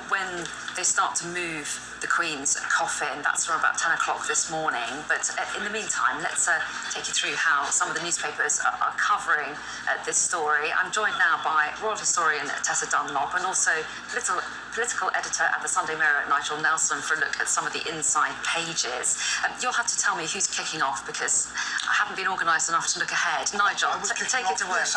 when they start to move the Queen's coffin. That's from about 10 o'clock this morning. But in the meantime, let's take you through how some of the newspapers are covering this story. I'm joined now by royal historian Tessa Dunlop and also political editor at the Sunday Mirror, Nigel Nelson, for a look at some of the inside pages. You'll have to tell me who's kicking off because I haven't been organised enough to look ahead. Nigel, take it away. Yes,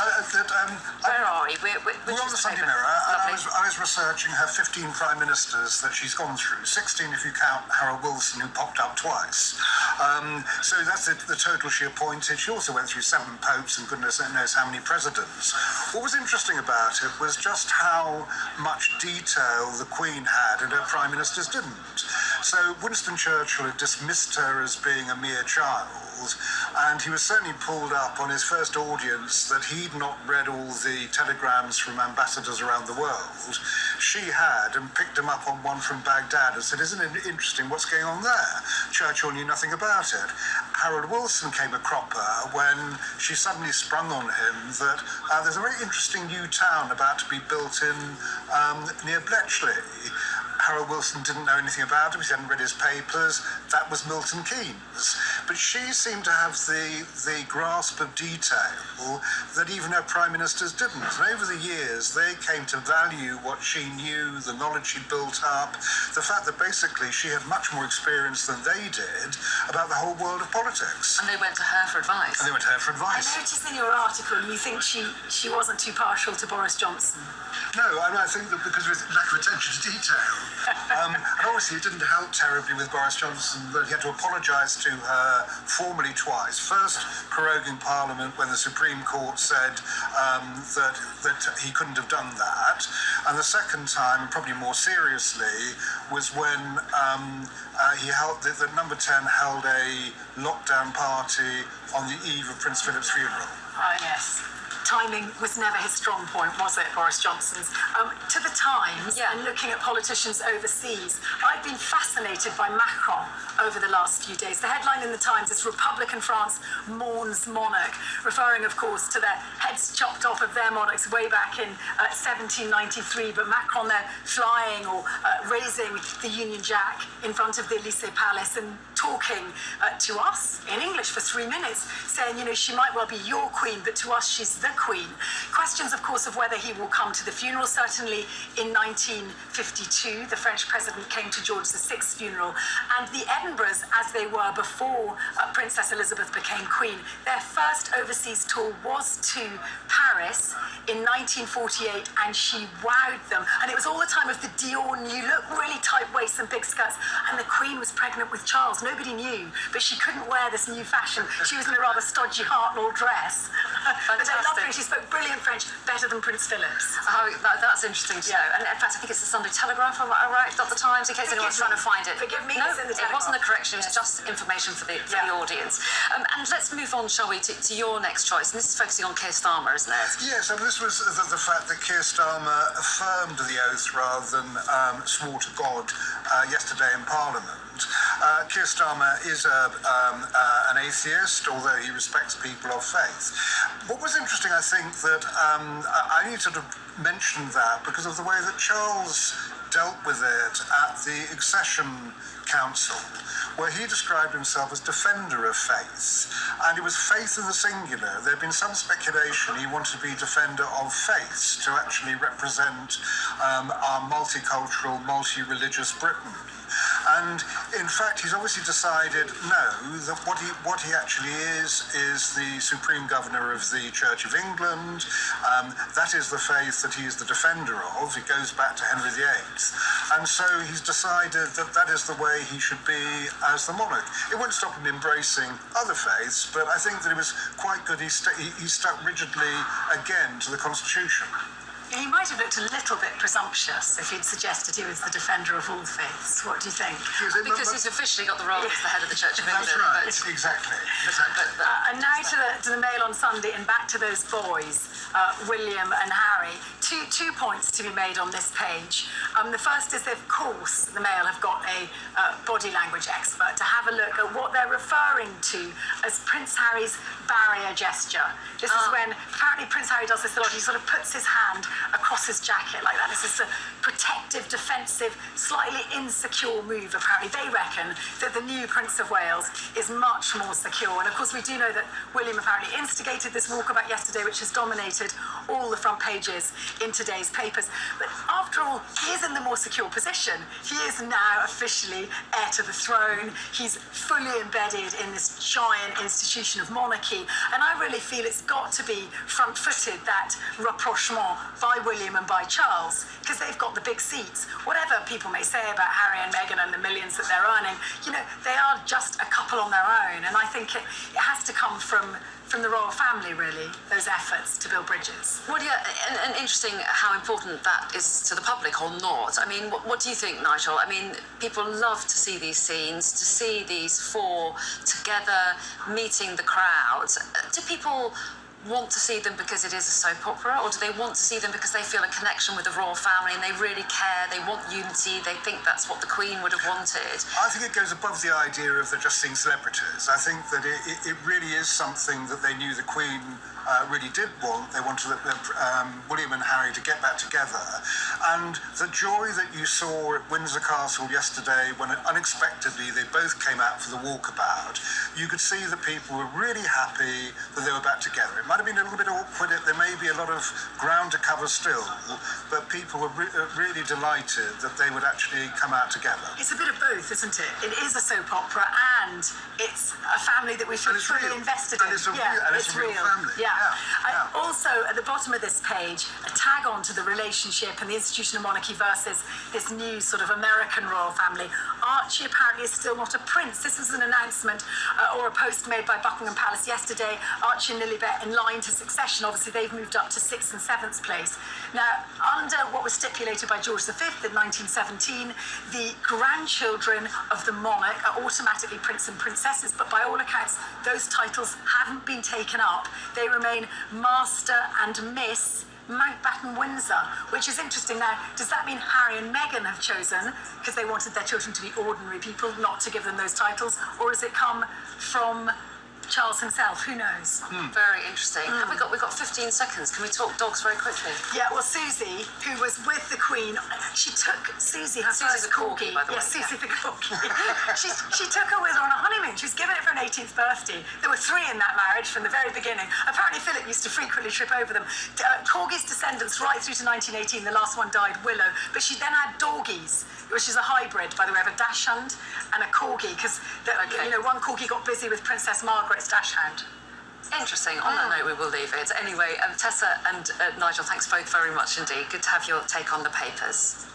where are we? We're on the Sunday Mirror, and I was researching her 15 prime ministers that she's gone through. 16 if you count Harold Wilson, who popped up twice. So that's the total she appointed. She also went through 7 popes and goodness knows how many presidents. What was interesting about it was just how much detail the Queen had and her prime ministers didn't. So Winston Churchill had dismissed her as being a mere child, and he was certainly pulled up on his first audience that he'd not read all the telegrams from ambassadors around the world. She had, and picked him up on one from Baghdad and said, "Isn't it interesting what's going on there?" Churchill knew nothing about it. Harold Wilson came a cropper when she suddenly sprung on him that there's a very interesting new town about to be built in near Bletchley. Harold Wilson didn't know anything about him, he hadn't read his papers. That was Milton Keynes. But she seemed to have the grasp of detail that even her prime ministers didn't. And over the years, they came to value what she knew, the knowledge she built up, the fact that basically she had much more experience than they did about the whole world of politics. And they went to her for advice. And they went to her for advice. I noticed in your article you think she wasn't too partial to Boris Johnson. No, I think that because of his lack of attention to detail. And obviously it didn't help terribly with Boris Johnson that he had to apologise to her formally twice. First, proroguing Parliament when the Supreme Court said that he couldn't have done that. And the second time, probably more seriously, was when the Number 10 held a lockdown party on the eve of Prince Philip's funeral. Oh, yes. Timing was never his strong point, was it, Boris Johnson's? To the Times, and looking at politicians overseas, I've been fascinated by Macron over the last few days. The headline in the Times is "Republican France mourns monarch," referring, of course, to their heads chopped off of their monarchs way back in 1793. But Macron there flying or raising the Union Jack in front of the Élysée Palace and talking to us in English for 3 minutes, saying, she might well be your queen, but to us she's the Queen. Questions, of course, of whether he will come to the funeral. Certainly in 1952, the French president came to George VI's funeral, and the Edinburghs, as they were before Princess Elizabeth became Queen, their first overseas tour was to Paris in 1948, and she wowed them. And it was all the time of the Dior new look, really tight waists and big skirts, and the Queen was pregnant with Charles. Nobody knew, but she couldn't wear this new fashion. She was in a rather stodgy Hartnell dress. But they loved her, and she spoke brilliant French, better than Prince Philip's. Oh, that's interesting to know. And in fact, I think it's the Sunday Telegraph, am I right? Not the Times, in case anyone's trying to find it. Forgive me, no, it's in the it Telegraph. wasn't a correction, it was just information for the audience. And let's move on, shall we, to your next choice. And this is focusing on Keir Starmer, isn't it? Yes, and this was the fact that Keir Starmer affirmed the oath rather than swore to God yesterday in Parliament. Keir Starmer is an atheist, although he respects people of faith. What was interesting, I think, that I need to sort of mention that because of the way that Charles dealt with it at the Accession Council, where he described himself as defender of faith, and it was faith in the singular. There had been some speculation he wanted to be defender of faith to actually represent our multicultural, multi-religious Britain. And in fact, he's obviously decided no, that what he actually is the Supreme Governor of the Church of England. That is the faith that he is the defender of. It goes back to Henry VIII. And so he's decided that that is the way he should be as the monarch. It won't stop him embracing other faiths, but I think that it was quite good he stuck rigidly again to the Constitution. He might have looked a little bit presumptuous if he'd suggested he was the defender of all faiths. What do you think? Because he's officially got the role as the head of the Church of England. That's right, exactly. And now to the Mail on Sunday, and back to those boys, William and Harry. Two points to be made on this page. The first is, of course, the Mail have got a body language expert to have a look at what they're referring to as Prince Harry's barrier gesture. This is when apparently Prince Harry does this a lot. He sort of puts his hand across his jacket like that. This is a protective, defensive, slightly insecure move. Apparently, they reckon that the new Prince of Wales is much more secure. And of course, we do know that William apparently instigated this walkabout yesterday, which has dominated all the front pages in today's papers. But after all, he is in the more secure position. He is now officially heir to the throne. He's fully embedded in this giant institution of monarchy. And I really feel it's got to be front-footed, that rapprochement by William and by Charles, because they've got the big seats. Whatever people may say about Harry and Meghan and the millions that they're earning, you know, they are just a couple on their own. And I think it has to come from the royal family, really, those efforts to build bridges. Well, yeah, and interesting how important that is to the public or not. I mean, what do you think, Nigel? I mean, people love to see these scenes, to see these four together meeting the crowds. Do people want to see them because it is a soap opera, or do they want to see them because they feel a connection with the royal family and they really care, they want unity, they think that's what the Queen would have wanted? I think it goes above the idea of they're just seeing celebrities. I think that it really is something that they knew the Queen really did want. They wanted William and Harry to get back together. And the joy that you saw at Windsor Castle yesterday when unexpectedly they both came out for the walkabout, you could see that people were really happy that they were back together. It might have been a little bit awkward, there may be a lot of ground to cover still, but people were really delighted that they would actually come out together. It's a bit of both, isn't it? It is a soap opera and it's a family that we feel truly invested in. And it's a real family. Yeah. Also, at the bottom of this page, a tag on to the relationship and the institution of monarchy versus this new sort of American royal family. Archie apparently is still not a prince. This was an announcement or a post made by Buckingham Palace yesterday. Archie and Lilibet in line to succession. Obviously, they've moved up to 6th and 7th place. Now, under what was stipulated by George V in 1917, the grandchildren of the monarch are automatically prince and princesses, but by all accounts, those titles haven't been taken up. They remain Master and Miss Mountbatten Windsor, which is interesting. Now, does that mean Harry and Meghan have chosen because they wanted their children to be ordinary people, not to give them those titles, or has it come from Charles himself? Who knows? Very interesting. Have we got 15 seconds? Can we talk dogs very quickly? Yeah, well, Susie, who was with the Queen, she took Susie, her Susie's first a corgi, by the way. Yes, Susie the corgi. she took her with her on a honeymoon. She was given it for an 18th birthday. There were 3 in that marriage from the very beginning. Apparently, Philip used to frequently trip over them. Corgi's descendants right through to 1918. The last one died, Willow. But she then had doggies, which is a hybrid, by the way, of a dachshund and a corgi, because you know, one corgi got busy with Princess Margaret's dachshund. Interesting. On that note, we will leave it. Anyway, Tessa and Nigel, thanks both very much indeed. Good to have your take on the papers.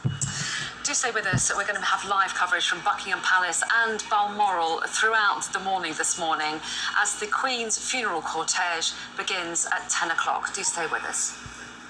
Do stay with us. We're going to have live coverage from Buckingham Palace and Balmoral throughout the morning this morning as the Queen's funeral cortege begins at 10 o'clock. Do stay with us.